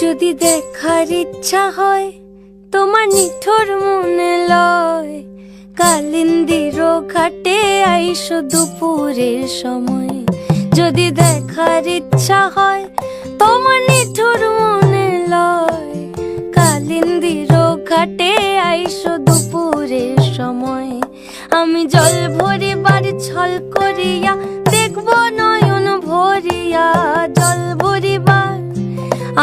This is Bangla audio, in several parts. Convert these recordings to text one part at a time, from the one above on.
যদি দেখার ইচ্ছা হয় তোমার নিঠুর মনে লয়, কালিন্দির ঘাটে আইসো দুপুরের সময়। যদি দেখার ইচ্ছা হয় তোমার নিঠুর মনে লয়, কালিন্দির ঘাটে আইসো দুপুরের সময়। আমি জল ভরিবার ছল করিয়া দেখব নয়ন ভরিয়া, জল ভরিবার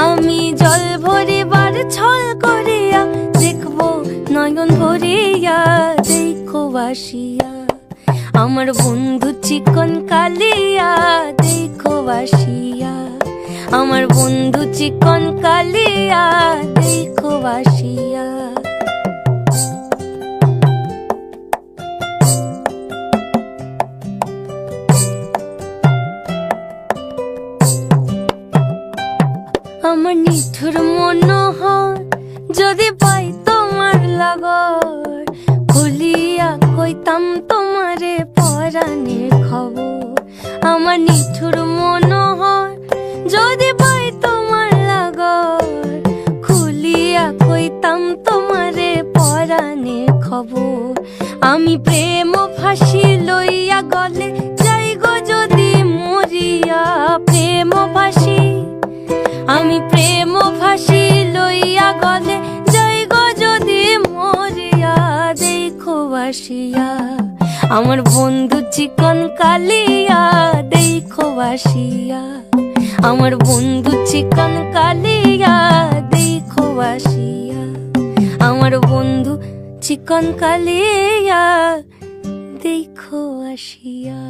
আমি জল ভরিবার ছল করিয়া দেখব নয়ন ভরিয়া। দেখো বাসিয়া আমার বন্ধু চিকন কালিয়া, দেখো বাসিয়া আমার বন্ধু চিকন কালিয়া, দেখো বাসিয়া। আমার নিঠুর মনোহর যদি পাই তোমার লাগর, খুলিয়া কইতাম তোমারে পরাণের খবর। আমার নিঠুর মনোহর যদি পাই তোমার লাগর, খুলিয়া কইতাম তোমারে পরাণের খবর। আমি প্রেম ফাঁসি লইয়া গলে যাই গো যদি মরিয়া, প্রেম ফাঁসি আমি প্রেম ফাঁসি লইয়া গলে যাই গো যদি মরিয়া। দেখো বাসিয়া আমার বন্ধু চিকন কালিয়া, দেখো বাসিয়া আমার বন্ধু চিকন কালিয়া, দেখো বাসিয়া আমার বন্ধু চিকন কালিয়া, দেখো বাসিয়া।